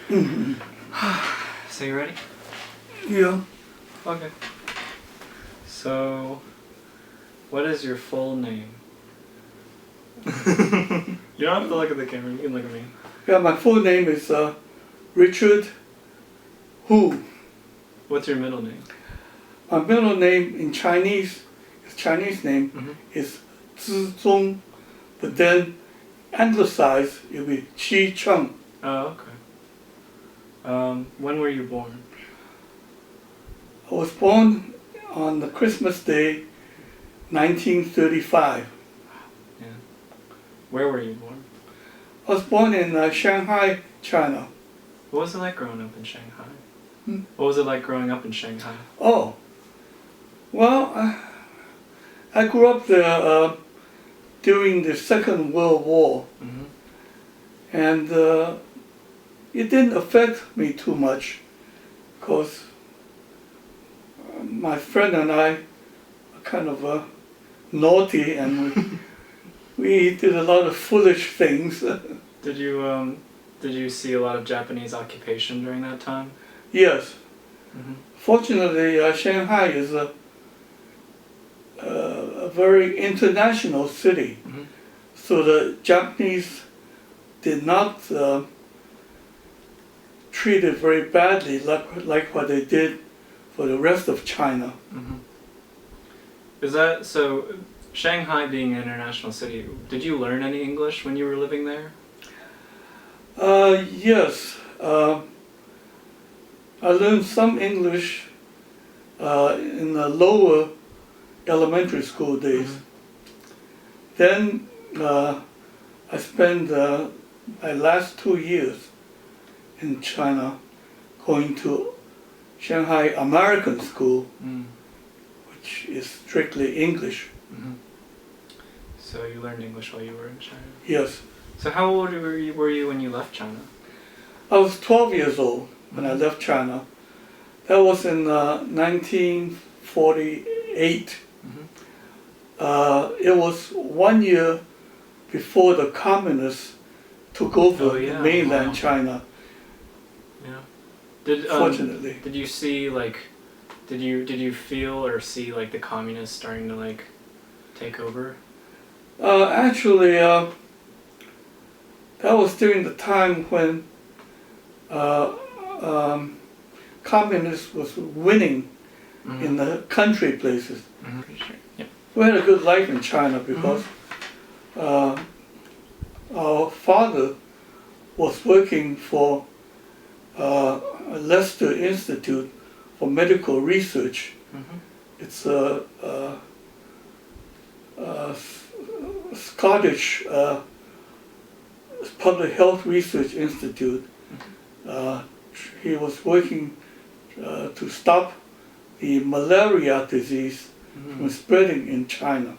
So you ready? Yeah. Okay. So, what is your full name? You don't have to look at the camera, you can look at me. Yeah, my full name is Richard Hu. What's your middle name? My middle name in Chinese, Chinese name, is Zizong, but then anglicized it will be Chi Chung. Oh, okay. When were you born? I was born on the Christmas Day, 1935. Yeah. Where were you born? I was born in Shanghai, China. What was it like growing up in Shanghai? Hmm? What was it like growing up in Shanghai? Oh, well, I grew up there during the Second World War, and it didn't affect me too much because my friend and I are kind of naughty, and we did a lot of foolish things. Did you see a lot of Japanese occupation during that time? Yes. Fortunately, Shanghai is a very international city, so the Japanese did not treat it very badly like what they did for the rest of China. Is that so? Shanghai being an international city, did you learn any English when you were living there? Yes. I learned some English in the lower elementary school days. Then I spent my last 2 years in China going to Shanghai American School, which is strictly English. So you learned English while you were in China? Yes. So how old were you when you left China? I was 12 years old when I left China. That was in 1948. It was 1 year before the communists took over mainland China. Yeah. Fortunately. Did you see did you feel or see like the communists starting to like take over? Actually, that was during the time when communists was winning in the country places. Yep. We had a good life in China because our father was working for Leicester Institute for Medical Research. It's a Scottish Public Health Research Institute. He was working to stop the malaria disease from spreading in China.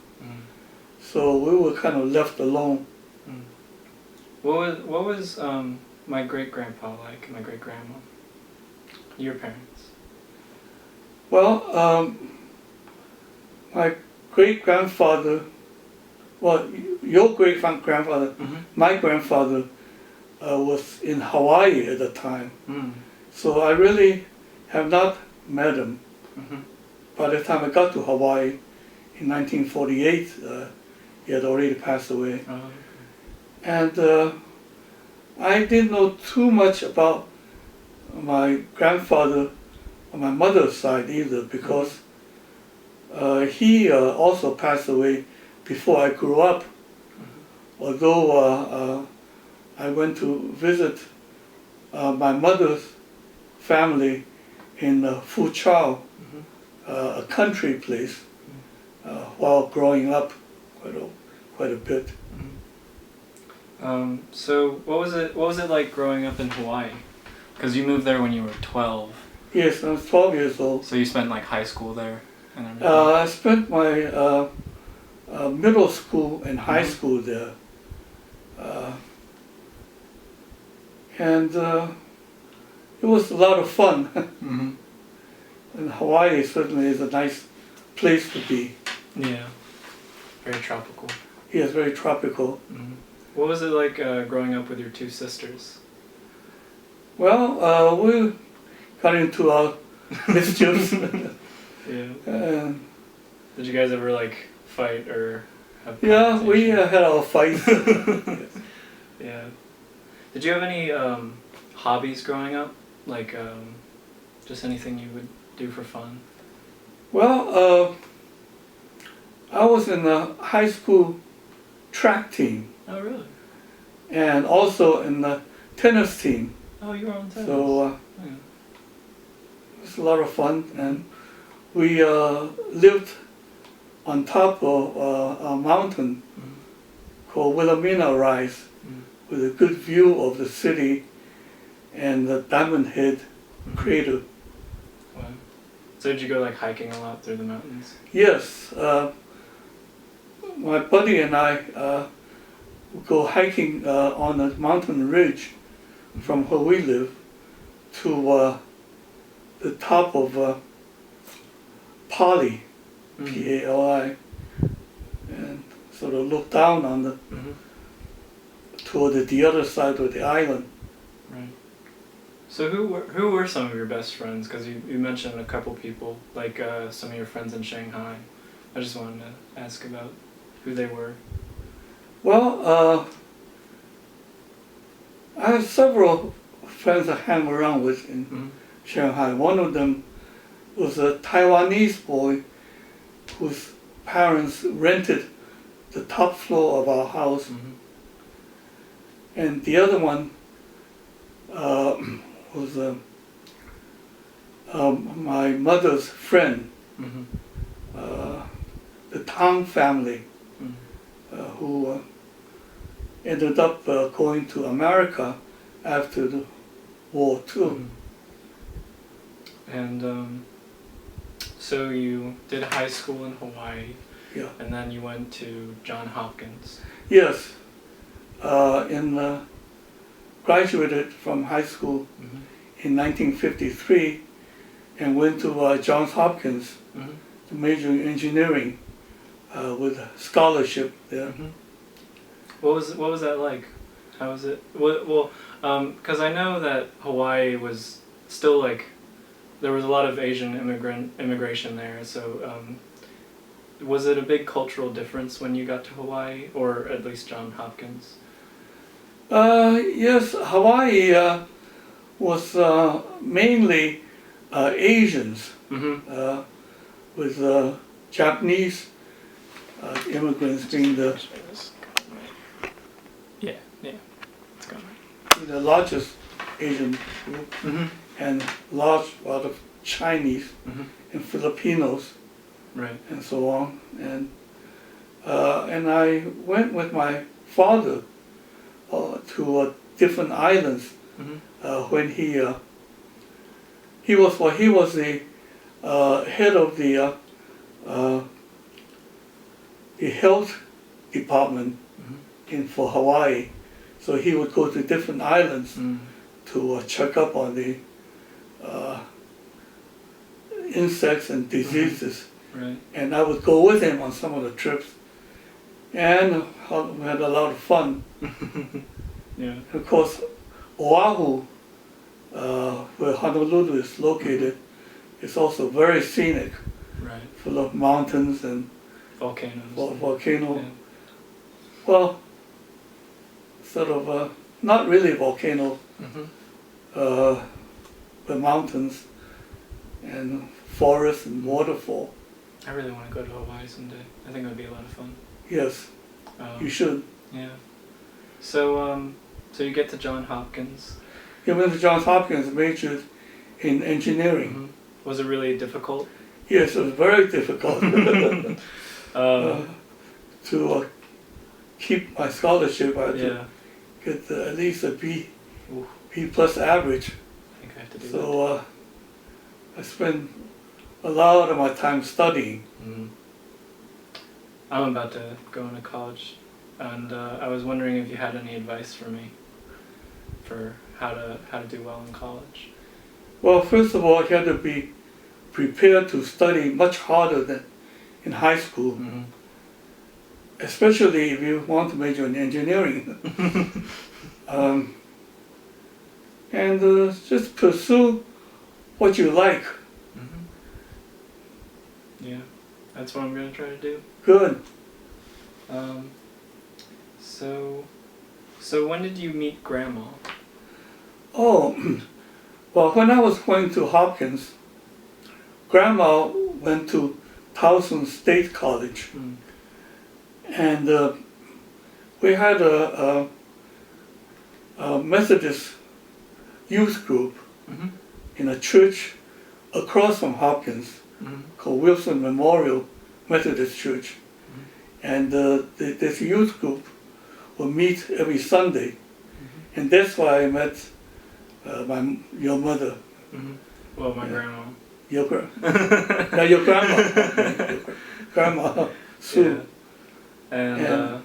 So we were kind of left alone. What was my great-grandpa like, my great-grandma? Your parents? Well, my great-grandfather, well, your great-grandfather, my grandfather was in Hawaii at the time. So I really have not met him. By the time I got to Hawaii in 1948, he had already passed away. And I didn't know too much about my grandfather on my mother's side either, because he also passed away before I grew up. Although I went to visit my mother's family in Fuchao, a country place, while growing up quite a bit. So what was it like growing up in Hawaii? Because you moved there when you were 12. Yes, I was 12 years old. So you spent like high school there and everything? I spent my middle school and high school there. And it was a lot of fun. And Hawaii certainly is a nice place to be. Yeah, very tropical. Yes, very tropical. What was it like growing up with your two sisters? Well, we got into our mischiefs. Yeah. And Did you guys ever like fight or have yeah, we confrontation? had our fights. Yeah. Did you have any hobbies growing up? Like just anything you would do for fun? Well, I was in the high school track team Oh, really? and also in the tennis team. Oh, you were on tennis. So Yeah. it was a lot of fun, and we lived on top of a mountain called Wilhelmina Rise, with a good view of the city and the Diamond Head crater. Wow. So did you go like hiking a lot through the mountains? Yes, my buddy and I would go hiking on a mountain ridge from where we live to the top of Pali, P-A-L-I, and sort of look down on the toward the other side of the island. Right. So who were some of your best friends? Because you mentioned a couple people, like some of your friends in Shanghai. I just wanted to ask about who they were. Well, I have several friends I hang around with in Shanghai. One of them was a Taiwanese boy whose parents rented the top floor of our house, and the other one was my mother's friend, the Tang family, who ended up going to America after the war too. And so you did high school in Hawaii, Yeah. and then you went to Johns Hopkins. Yes. Graduated from high school in 1953 and went to Johns Hopkins to major in engineering with a scholarship there. What was that like? How was it? Well, because I know that Hawaii was still like there was a lot of Asian immigration there. So was it a big cultural difference when you got to Hawaii, or at least Johns Hopkins? Yes, Hawaii was mainly Asians, with Japanese immigrants being the the largest Asian group, and large lot of Chinese and Filipinos, Right. and so on. And I went with my father to different islands when he was the head of the health department for Hawaii. So he would go to different islands to check up on the insects and diseases. Right. And I would go with him on some of the trips, and we had a lot of fun. Yeah. And of course, Oahu, where Honolulu is located, is also very scenic, Right. full of mountains and Volcanoes. volcano. Yeah. Well, sort of not really volcano, but mountains and forests and waterfall. I really want to go to Hawaii someday. I think it would be a lot of fun. Yes, you should. Yeah. So so you get to Johns Hopkins. He went to Johns Hopkins, majored in engineering. Was it really difficult? Yes, it was very difficult to keep my scholarship. I had to get at least a B plus average. I think I have to do that. So I spent a lot of my time studying. I'm about to go into college, and I was wondering if you had any advice for me for how to do well in college. Well, first of all, you have to be prepared to study much harder than in high school, especially if you want to major in engineering. and just pursue what you like. Mm-hmm. Yeah, that's what I'm gonna try to do. Good. So when did you meet Grandma? Oh, well, when I was going to Hopkins, Grandma went to Towson State College, and we had a Methodist youth group Mm-hmm. in a church across from Hopkins called Wilson Memorial Methodist Church. And this youth group will meet every Sunday, and that's why I met your mother. Mm-hmm. Well, my grandma. Your grandma. Your grandma Sue. Yeah. And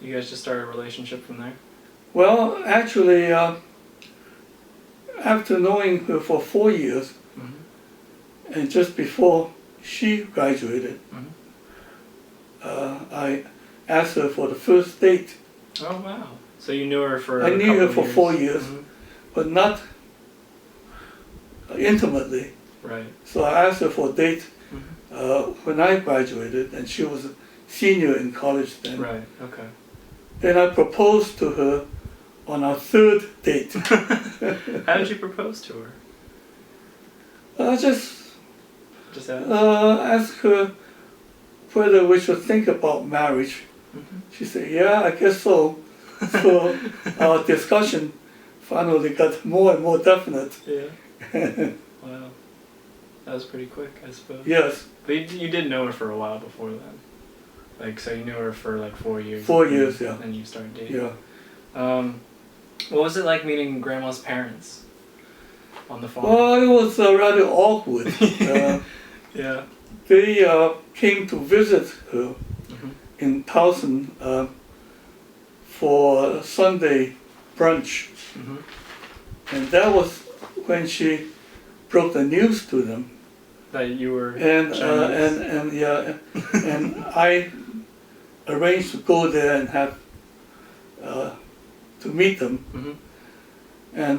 you guys just started a relationship from there? Well, actually, after knowing her for 4 years, and just before she graduated, I asked her for the first date. Oh wow! So you knew her for I a knew couple her of for years. 4 years, but not intimately. Right. So I asked her for a date when I graduated, and she was a senior in college then. Right. Okay. Then I proposed to her on our third date. How did you propose to her? Just Just ask. ask her whether we should think about marriage. She said, "Yeah, I guess so." So our discussion finally got more and more definite. Yeah. Wow. That was pretty quick, I suppose. Yes. But you did know her for a while before then. Like, so you knew her for like 4 years. 4 years, yeah. And you started dating. Yeah. What was it like meeting Grandma's parents on the farm? Well, it was rather awkward. Yeah. They came to visit her in Towson for Sunday brunch, and that was when she broke the news to them. That you were And Chinese. and I arranged to go there and have to meet them, and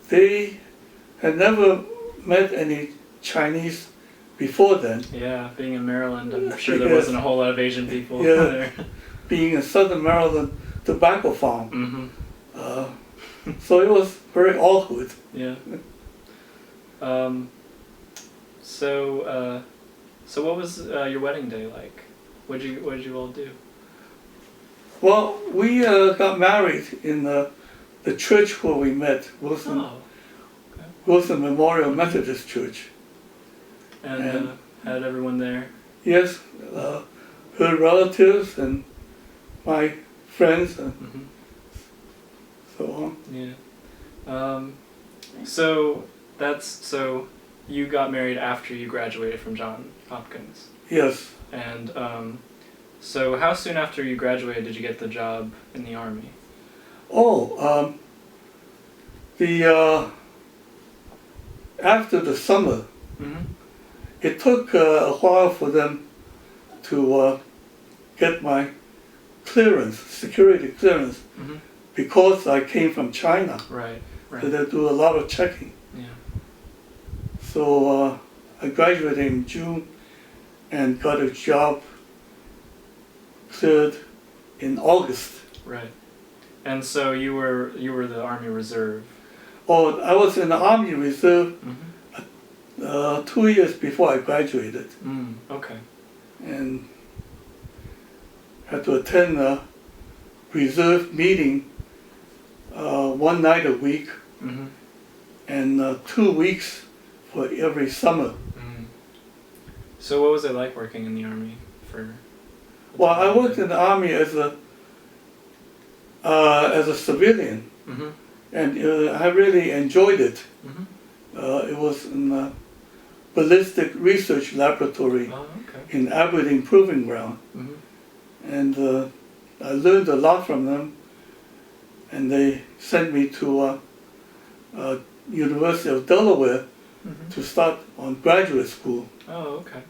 they had never met any Chinese before then. Yeah, being in Maryland, I'm sure there Yes. wasn't a whole lot of Asian people Yeah. there. Being in southern Maryland tobacco farm, so it was very awkward. Yeah. So what was your wedding day like? What did you all do? Well, we got married in the church where we met, Wilson Memorial Methodist Church. And had everyone there? Yes, her relatives and my friends and so on. Yeah. So you got married after you graduated from Johns Hopkins. Yes. And so how soon after you graduated did you get the job in the Army? Oh, after the summer, it took a while for them to get my clearance, security clearance, because I came from China. Right. So they do a lot of checking. Yeah. So I graduated in June and got a job cleared in August. Right. And so you were the Army Reserve. Oh, I was in the Army Reserve 2 years before I graduated. Okay. And had to attend a reserve meeting one night a week and 2 weeks for every summer. So what was it like working in the Army for? Well, I worked in the Army as a civilian, and I really enjoyed it. It was in a ballistic research laboratory in Aberdeen Proving Ground, and I learned a lot from them. And they sent me to University of Delaware to start on graduate school. Oh, okay.